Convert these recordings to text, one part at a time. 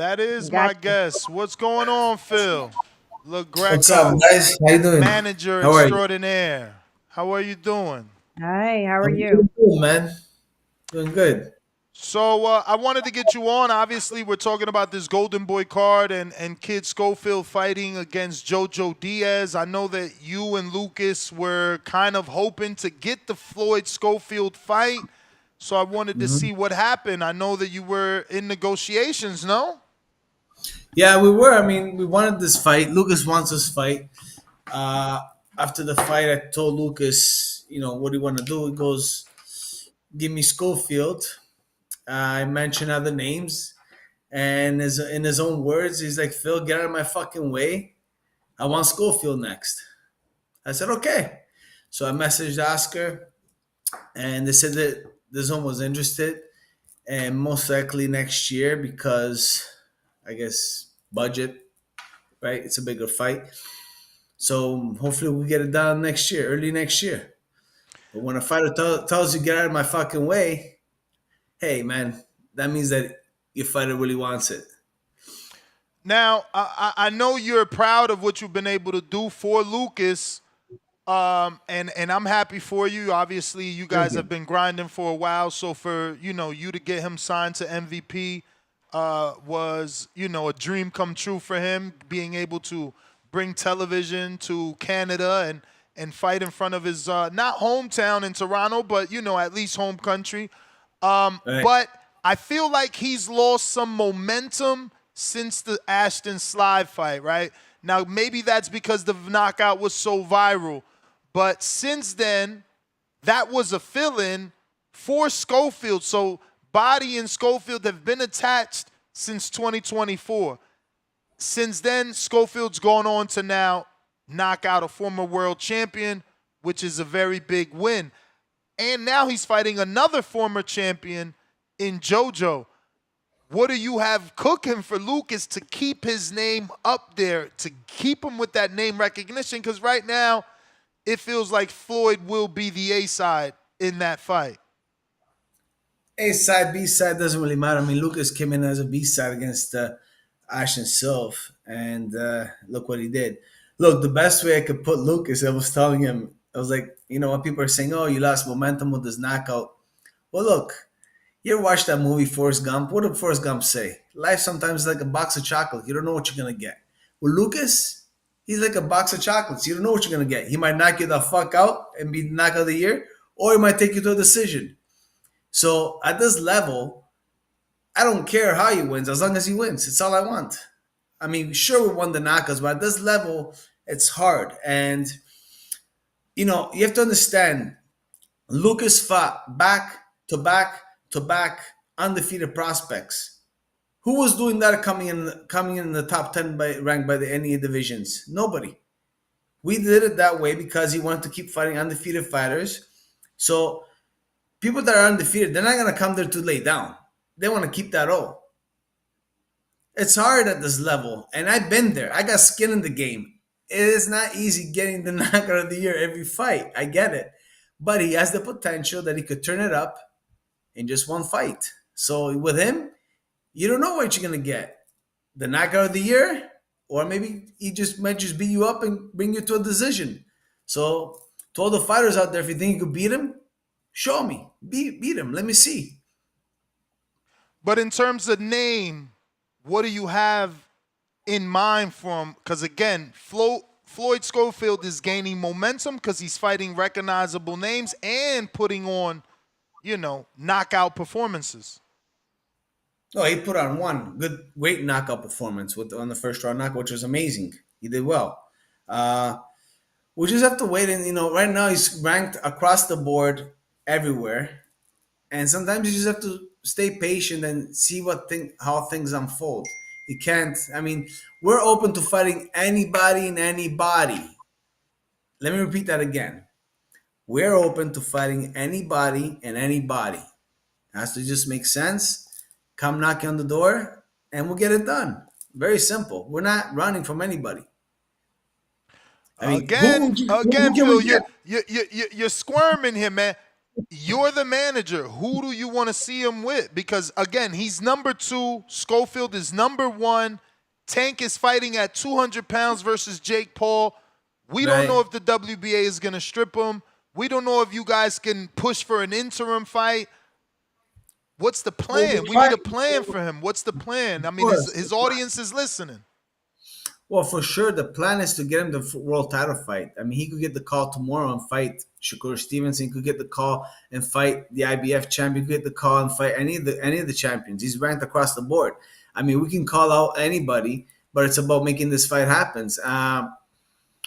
That is my Gotcha. guess. What's going on, Phil? Look, What's up, Greco, guys? How you doing? manager How are you? extraordinaire. How are you doing? Hi, how are I'm you? doing good, man. Doing good. So I wanted to get you on. Obviously, we're talking about this Golden Boy card and Kid Schofield fighting against JoJo Diaz. I know that you and Lucas were kind of hoping to get the Floyd Schofield fight. So I wanted to hmm see what happened. I know that you were in negotiations, no? Yeah, we were. I mean, we wanted this fight. Lucas wants this fight. Uh, After the fight, I told Lucas, what do you want to do? He goes, give me Schofield. I mentioned other names. And in his own words, he's like, Phil, get out of my fucking way. I want Schofield next. I said, okay. So I messaged Oscar, and they said that the zone was interested, and most likely next year because I guess budget, right? It's a bigger fight. So hopefully we get it done next year, early next year. But when a fighter tells you get out of my fucking way, hey man, that means that your fighter really wants it. Now, I know you're proud of what you've been able to do for Lucas, and I'm happy for you. Obviously, you Thank guys have you. been grinding for a while. So for you to get him signed to MVP was a dream come true for him. Being able to bring television to Canada and fight in front of his not hometown in Toronto, but at least home country. Right. But I feel like he's lost some momentum since the Ashton Slide fight, right? Now, maybe that's because the knockout was so viral. But since then, that was a fill-in for Schofield. So Bahdi and Schofield have been attached since 2024. Since then, Schofield's gone on to now knock out a former world champion, which is a very big win. And now he's fighting another former champion in JoJo. What do you have cooking for Lucas to keep his name up there, to keep him with that name recognition? Because right now, it feels like Floyd will be the A side in that fight. A side, B side doesn't really matter. I mean, Lucas came in as a B side against Ashton Silv, and look what he did. Look, the best way I could put Lucas, I was telling him, I was like, when people are saying, "Oh, you lost momentum with this knockout," well, look, you ever watch that movie Forrest Gump? What did Forrest Gump say? Life sometimes is like a box of chocolate. You don't know what you're gonna get. Well, Lucas, he's like a box of chocolates. You don't know what you're gonna get. He might knock you the fuck out and be the knockout of the year, or he might take you to a decision. So at this level, I don't care how he wins as long as he wins. It's all I want. I mean, sure, we won the knockouts, but at this level, it's hard. And, you have to understand Lucas fought back to back to back undefeated prospects. Who was doing that coming in the top 10 ranked by the NE divisions? Nobody. We did it that way because he wanted to keep fighting undefeated fighters. So people that are undefeated, they're not going to come there to lay down. They want to keep that all. It's hard at this level, and I've been there. I got skin in the game. It is not easy getting the knockout of the year every fight. I get it, but he has the potential that he could turn it up in just one fight. So with him, you don't know what you're gonna get: the knockout of the year, or maybe he just might just beat you up and bring you to a decision. So to all the fighters out there, if you think you could beat him, show me, beat him. Let me see. But in terms of name, what do you have in mind for him? Because again, Floyd Schofield is gaining momentum because he's fighting recognizable names and putting on, knockout performances. No, he put on one good, great knockout performance on the first round knockout, which was amazing. He did well. Uh, we just have to wait, and right now he's ranked across the board everywhere, and sometimes you just have to stay patient and see how things unfold. You can't. I mean, we're open to fighting anybody and anybody. Let me repeat that again. We're open to fighting anybody and anybody. It has to just make sense. Come knocking on the door, and we'll get it done. Very simple. We're not running from anybody. I mean, Again, who again, can we Phil, get? you're squirming here, man. You're the manager. Who do you want to see him with? Because again, he's number 2. Schofield is number 1. Tank is fighting at 200 pounds versus Jake Paul. We don't know Right. if the WBA is going to strip him. We don't know if you guys can push for an interim fight. What's the Well, plan? the We need fight, a plan for him. What's the plan? I of mean, course. his audience is listening. Well, for sure, the plan is to get him the world title fight. I mean, he could get the call tomorrow and fight Shakur Stevenson. He could get the call and fight the IBF champion. He could get the call and fight any of the champions. He's ranked across the board. I mean, we can call out anybody, but it's about making this fight happen.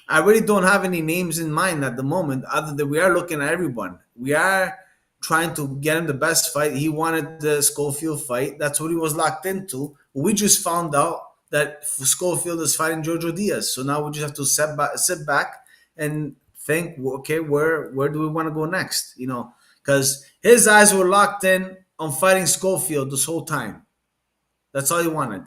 I really don't have any names in mind at the moment, other than we are looking at everyone. We are trying to get him the best fight. He wanted the Schofield fight. That's what he was locked into. We just found out that Schofield is fighting Jojo Diaz. So now we just have to sit back and think, okay, where do we want to go next? Because his eyes were locked in on fighting Schofield this whole time. That's all he wanted.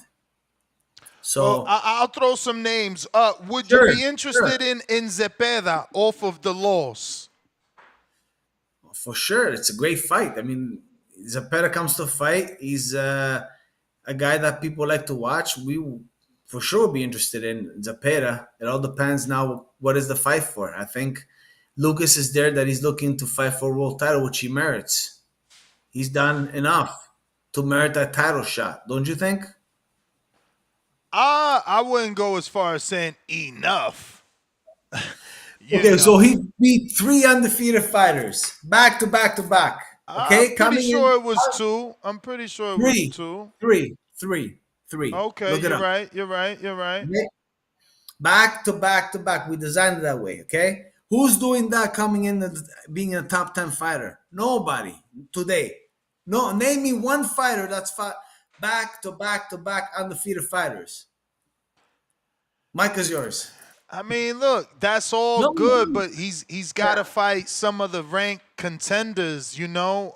Well, So I'll throw some names. Would you sure, be sure. interested in Zepeda off of the loss? For sure, it's a great fight. I mean, Zapata comes to fight. He's a guy that people like to watch. We for sure will be interested in Zapata. It all depends now what is the fight for. I think Lucas is there that he's looking to fight for a world title, which he merits. He's done enough to merit that title shot, don't you think? I wouldn't go as far as saying enough. You Okay, so know, he beat three undefeated fighters back to back to back. I'm Okay, pretty coming in sure it was 2. I'm pretty sure it was three, 2. three, three, three. Okay, Look it you're up. right. You're right. You're right. Okay? Back to back to back. We designed it that way. Okay, who's doing that? Coming in being a top 10 fighter? Nobody today. No, name me one fighter that's fought back to back to back undefeated fighters. Mike is yours. I mean, look, that's all No good, one. but he's got to fight some of the ranked contenders. The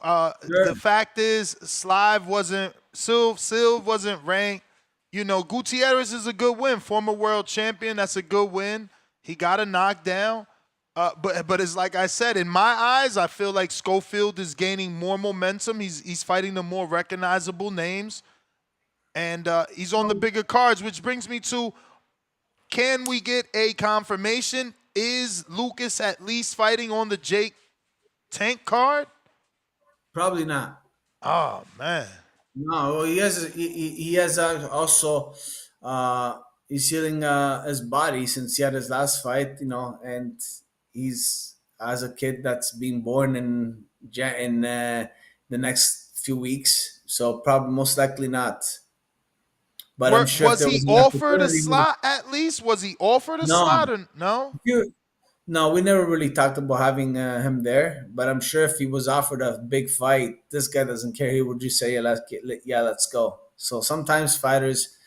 Sure. fact is, Silv wasn't ranked. Gutierrez is a good win, former world champion. That's a good win. He got a knockdown. But it's like I said, in my eyes, I feel like Schofield is gaining more momentum. He's fighting the more recognizable names, and he's on the bigger cards, which brings me to: can we get a confirmation? Is Lucas at least fighting on the Jake Tank card? Probably not. Oh man. No, well, he has also he's healing his body since he had his last fight, and he's as a kid that's being born in the next few weeks, so probably most likely not. But I'm sure if Was there he was an offered a opportunity, slot at least? Was he offered a no, slot or no? no, we never really talked about having him there. But I'm sure if he was offered a big fight, this guy doesn't care. He would just say, let's go." So sometimes fighters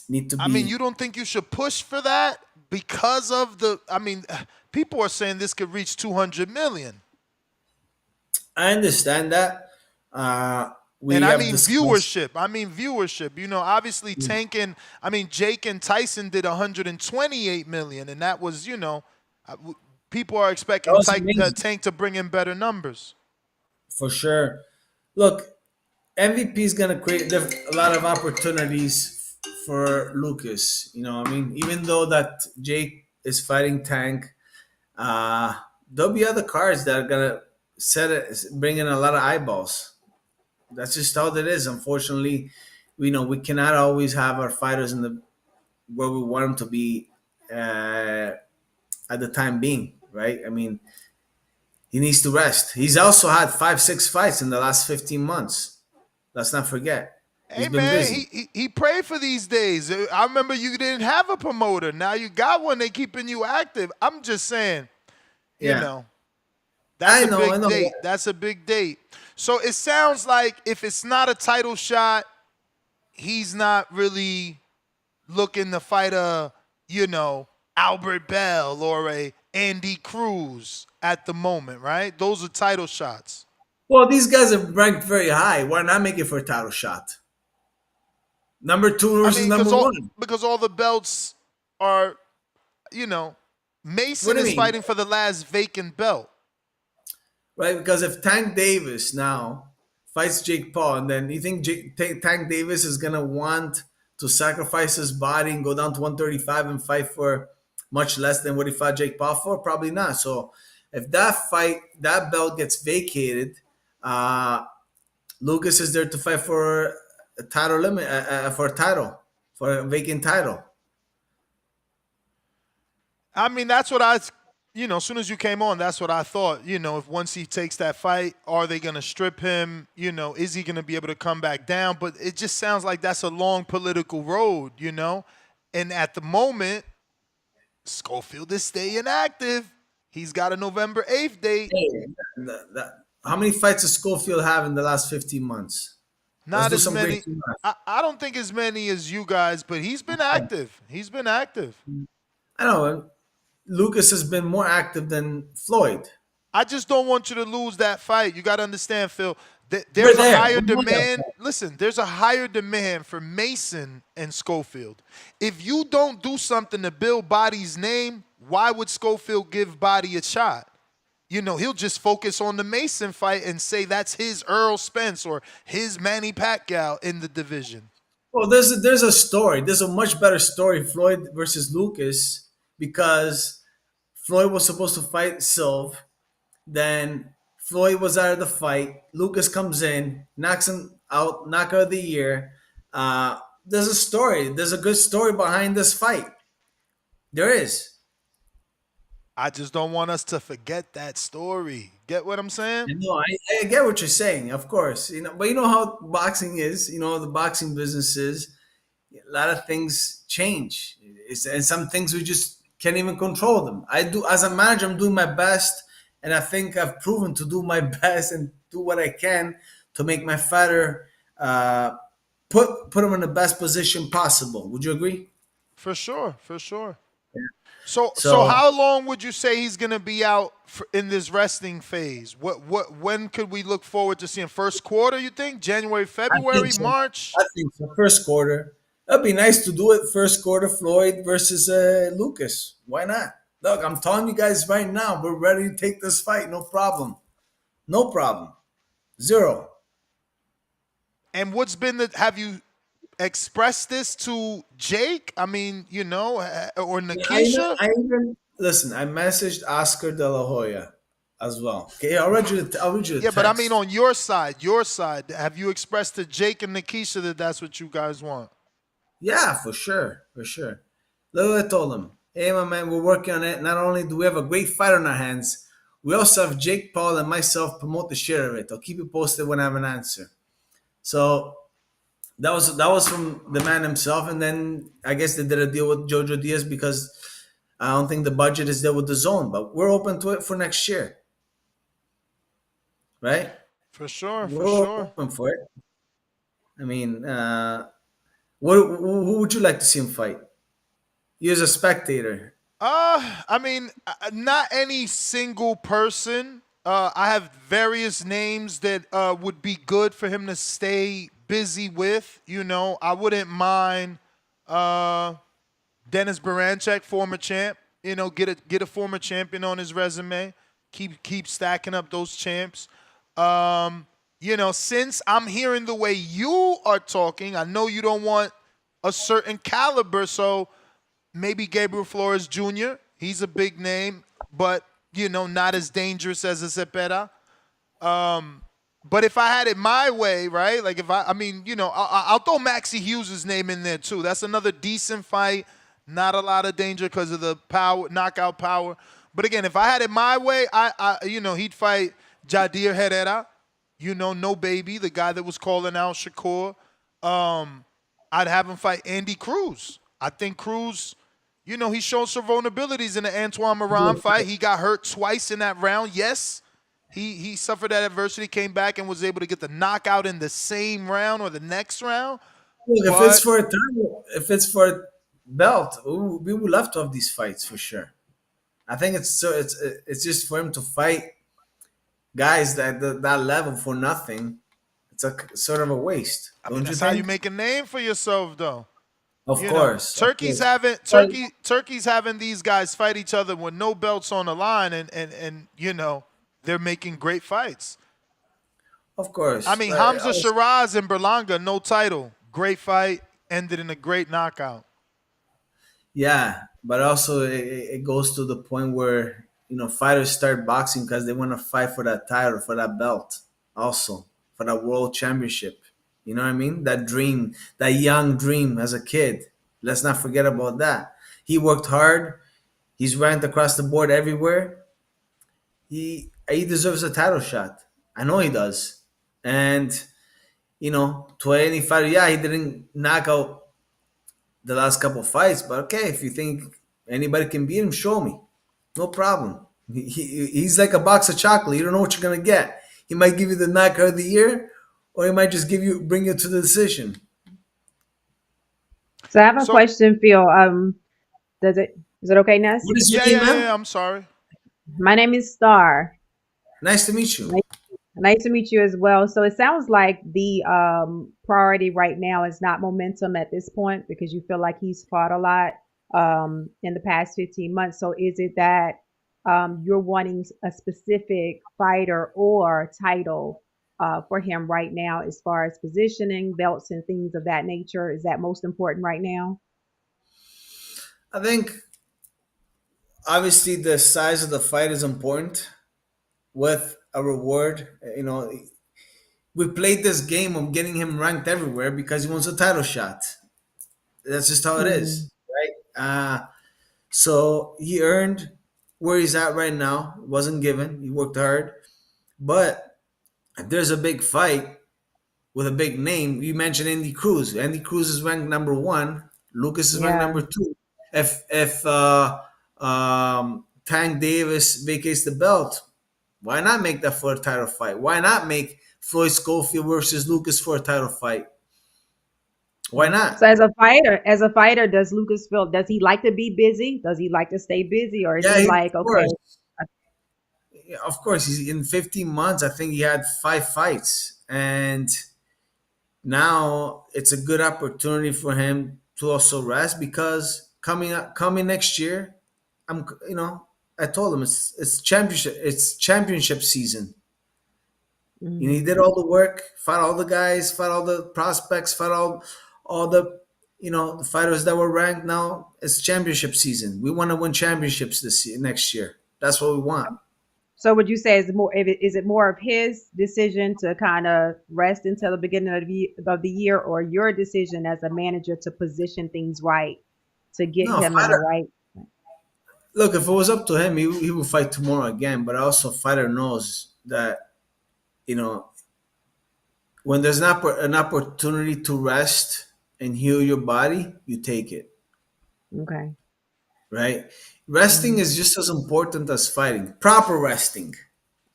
need to I mean, be. you don't think you should push for that because of I mean, people are saying this could reach 200 million. I understand that. And We I have mean discussed. viewership. Obviously Jake and Tyson did 128 million, and that was, people are That expecting was amazing Tank to bring in better numbers. for sure. Look, MVP is gonna create a lot of opportunities for Lucas. You know, what I mean, even though that Jake is fighting Tank, uh, there'll be other cards that are gonna bring in a lot of eyeballs. That's just how it is. Unfortunately, we cannot always have our fighters in the where we want them to be uh, at the time being, right? I mean, he needs to rest. He's also had 5, 6 fights in the last 15 months. Let's not forget. He's Hey been man, busy. he prayed for these days. I remember you didn't have a promoter. Now you got one. They keeping you active. I'm just saying, you Yeah, know, that's I a know. I big know. date. That's a big date. So it sounds like if it's not a title shot, he's not really looking to fight Albert Bell or a Andy Cruz at the moment, right? Those are title shots. Well, these guys are ranked very high. Why not make it for a title shot? Number two I versus mean, number one. because all the belts are, you know, What Mason do you is mean? fighting for the last vacant belt. right? Because if Tank Davis now fights Jake Paul, and then you think Tank Davis is gonna want to sacrifice his body and go down to 135 and fight for much less than what he fought Jake Paul for? Probably not. So if that belt gets vacated, uh, Lucas is there to fight for a title limit, for a title, for a vacant title. I mean, that's what as soon as you came on, that's what I thought. If once he takes that fight, are they going to strip him? Is he going to be able to come back down? But it just sounds like that's a long political road. And at the moment, Schofield is staying active. He's got a November 8th date. Hey, how many fights does Schofield have in the last 15 months? Let's Not do as some many. great math. I don't think as many as you guys, but he's been active. He's been active. I know Lucas has been more active than Floyd. I just don't want you to lose that fight. You got to understand, Phil. We're There's a there. higher We won that demand. fight. Listen, there's a higher demand for Mason and Schofield. If you don't do something to build Body's name, why would Schofield give Body a shot? He'll just focus on the Mason fight and say that's his Earl Spence or his Manny Pacquiao in the division. Well, there's a story. There's a much better story, Floyd versus Lucas, because Floyd was supposed to fight Silv. Then Floyd was out of the fight. Lucas comes in, knocks him out, knockout of the year. There's a story. There's a good story behind this fight. There is. I just don't want us to forget that story. Get what I'm saying? I get what you're saying, of course. But you know how boxing is. The boxing business is. A lot of things change, and some things we just can't even control them. I do, as a manager, I'm doing my best, and I think I've proven to do my best and do what I can to make my fighter put him in the best position possible. Would you agree? For sure, for sure. So So how long would you say he's going to be out in this resting phase? When could we look forward to seeing first quarter? You think January, I February, think so. March? I think so. First quarter. That'd be nice to do it first quarter. Floyd versus Lucas. Why not? Look, I'm telling you guys right now, we're ready to take this fight. No problem. No problem. Zero. And what's been the? Have you expressed this to Jake? I mean, or Nikisha? I even listen. I messaged Oscar De La Hoya as well. Okay, I'll read you the Yeah, but I mean, text. on your side, have you expressed to Jake and Nikisha that that's what you guys want? Yeah, for sure, for sure. Look what I told him. Hey, my man, we're working on it. Not only do we have a great fight on our hands, we also have Jake Paul and myself promote the shit of it. I'll keep you posted when I have an answer. So that was from the man himself, and then I guess they did a deal with Jojo Diaz because I don't think the budget is there with the zone, but we're open to it for next year, right? For sure, for We're sure. open for it. I mean, who would you like to see him fight? You as a spectator. I mean, not any single person. I have various names that would be good for him to stay busy with. I wouldn't mind Dennis Baranchek, former champ. Get a former champion on his resume. Keep stacking up those champs. Since I'm hearing the way you are talking, I know you don't want a certain caliber, so maybe Gabriel Flores Jr. He's a big name, but not as dangerous as a Cepeda. But if I had it my way, right? Like I'll throw Maxie Hughes' name in there too. That's another decent fight. Not a lot of danger because of the power, knockout power. But again, if I had it my way, he'd fight Jadir Herrera. No baby, the guy that was calling out Shakur. I'd have him fight Andy Cruz. I think Cruz, he showed some vulnerabilities in the Antoine Moran fight. He got hurt twice in that round. Yes, he suffered that adversity, came back and was able to get the knockout in the same round or the next round. Look, if it's But for a title, if it's for a belt, we would love to have these fights for sure. I think it's just for him to fight guys that level for nothing. It's a sort of a waste, I mean, don't you that's how you think? make a name for yourself, though. Of course. Of Turkey's course. having But Turkey's having these guys fight each other with no belts on the line, and. they're making great fights. Of I course. mean, Hamza Shiraz and Berlanga, no title. Great fight, ended in a great knockout. Yeah, but also it goes to the point where fighters start boxing because they want to fight for that title, for that belt, also for that world championship. You know what I mean? That dream, that young dream as a kid. Let's not forget about that. He worked hard. He's ranked across the board everywhere. He deserves a title shot. I know he does. And to any fighter, yeah, he didn't knock out the last couple fights. But okay, if you think anybody can beat him, show me. No problem. He's like a box of chocolate. You don't know what you're gonna get. He might give you the knockout of the year, or he might just bring you to the decision. So I have a So, question, Phil. Does it is it okay, Ness? What is your yeah, name, yeah, yeah, ma'am? yeah, I'm sorry. My name is Star. Nice to meet you. Nice, nice to meet you as well. So it sounds like the priority right now is not momentum at this point because you feel like he's fought a lot in the past 15 months. So is it that you're wanting a specific fighter or title for him right now, as far as positioning, belts, and things of that nature? Is that most important right now? I think obviously the size of the fight is important with a reward. We played this game of getting him ranked everywhere because he wants a title shot. That's just how it Mm, is, right? So he earned where he's at right now. It wasn't given. He worked hard. But if there's a big fight with a big name, you mentioned Andy Cruz. Andy Cruz is ranked number one. Lucas is ranked yeah. number two. If Tank Davis vacates the belt, why not make that for a title fight? Why not make Floyd Schofield versus Lucas for a title fight? Why Mm. So not? does he like to be busy? Does he like to stay busy, or is Yeah, he of like, okay, course. Yeah, of course. He's in 15 months. I think he had 5 fights, and now it's a good opportunity for him to also rest because coming next year, I'm I told him it's championship season. He mm, did all the work, fought all the guys, fought all the prospects, fought all the the fighters that were ranked. Now it's championship season. We want to win championships next year. That's what we want. so would you say is it more of his decision to kind of rest until the beginning of the year, or your decision as a manager to position things right to get No, him in the fighter. right? Look, if it was up to him, he would fight tomorrow again. But also, fighter knows that you know when there's an opportunity to rest and heal your body, you take it. Okay. Right? Resting Hmm. is just as important as fighting. Proper resting,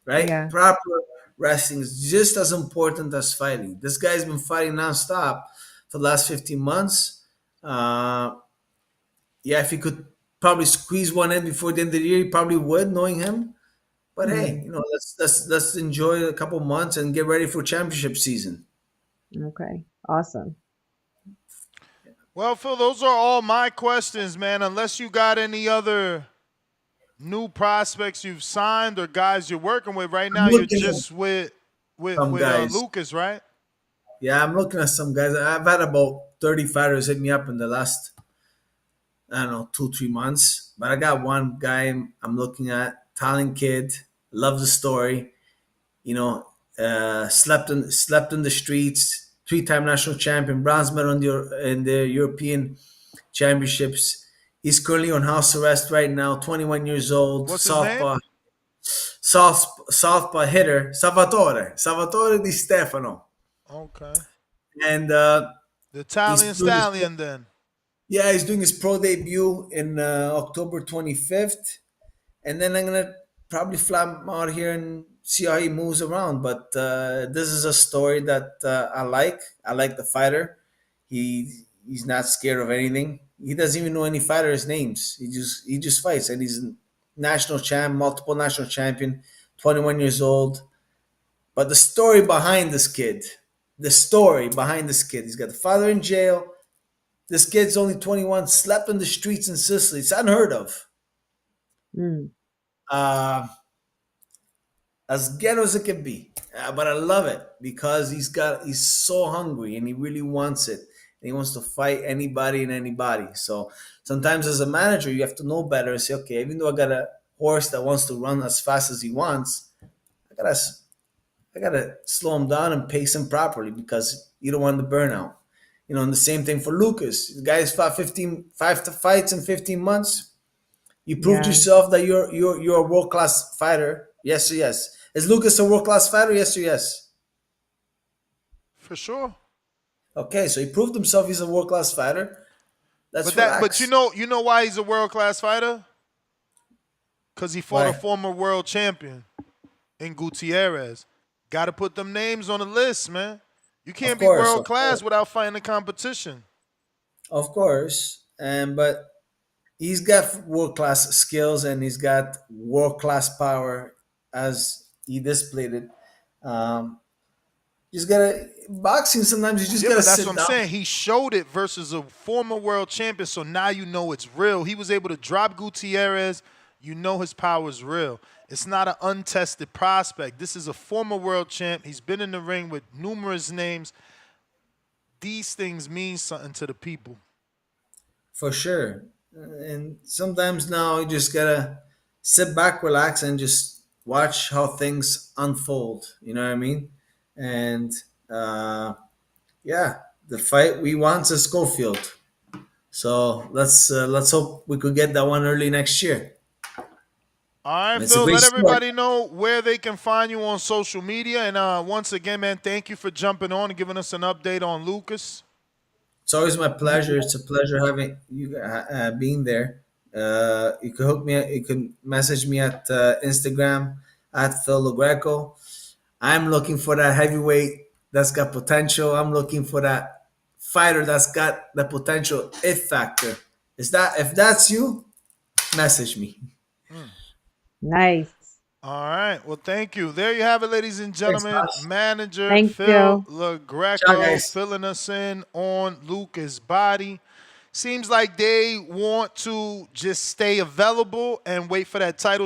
right? Yeah. Proper resting is just as important as fighting. This guy's been fighting nonstop for the last 15 months. Uh, yeah, if he could probably squeeze one in before the end of the year, he probably would, knowing him. But hey, Hmm. let's enjoy a couple months and get ready for championship season. Okay. Awesome. Well, Phil, those are all my questions, man. Unless you got any other new prospects you've signed or guys you're working with right I'm now, you're looking at just with some guys. Lucas, right? Yeah, I'm looking at some guys. I've had about 30 fighters hit me up in the last, I don't know, 2 3 months. But I got one guy I'm looking at, talent kid, love the story. Slept in the streets, 3-time national champion, bronze medal in the European championships. He's currently on house arrest right now. 21 years old, What's his name? southpaw hitter, Salvatore Di Stefano, Okay. and The he's Italian doing his Stallion then. yeah he's doing his pro debut in October 25th, and then I'm gonna probably fly him out here and see how he moves around. But this is a story that I like. I like the fighter. He's not scared of anything. He doesn't even know any fighters' names. He just fights, and he's a national champ, multiple national champion, 21 years old. But the story behind this kid, he's got the father in jail. This kid's only 21, slept on the streets in Sicily. It's unheard of. 嗯 Uh, as ghetto as it can be. But I love it because he's so hungry and he really wants it. And he wants to fight anybody and anybody. So sometimes as a manager, you have to know better and say, okay, even though I got a horse that wants to run as fast as he wants, I gotta I gotta slow him down and pace him properly because you don't want the burnout. And the same thing for Lucas. The guy's fought 5 fights in 15 months. You proved Yeah. yourself that you're a world class fighter. Yes or yes. Is Lucas a world class fighter? Yes or yes. For sure. Okay, so he proved himself. He's a world class fighter. Let's But relax. you know why he's a world class fighter? Because he fought a Why? former world champion in Gutierrez. Got to put them names on the list, man. You Of can't be course, world of course, class without fighting the competition. of course. And but he's got world class skills and he's got world class power as he displayed it. Um, you just gotta boxing. Sometimes you just Yeah, gotta but that's what sit I'm down. saying. He showed it versus a former world champion, so now you know it's real. He was able to drop Gutierrez. You know his power is real. It's not an untested prospect. This is a former world champ. He's been in the ring with numerous names. These things mean something to the people. For sure. And sometimes now you just gotta sit back, relax, and just watch how things unfold. You know what I mean? And uh, yeah, the fight we want is Schofield. So let's hope we could get that one early next year. All right, It's a Phil, great let sport. everybody know where they can find you on social media. And once again, man, thank you for jumping on and giving us an update on Lucas. It's always my pleasure. It's a pleasure having you being there. You can hook me. You can message me at Instagram at Phil Greco. I'm looking for that heavyweight that's got potential. I'm looking for that fighter that's got the potential if factor. Is that if that's you, message me. Nice. All right. Well, thank you. There you have it, ladies and Thanks, gentlemen. boss. Manager Thanks, Phil Phil. Ciao, LaGreco guys. filling us in on Lucas' body. Seems like they want to just stay available and wait for that title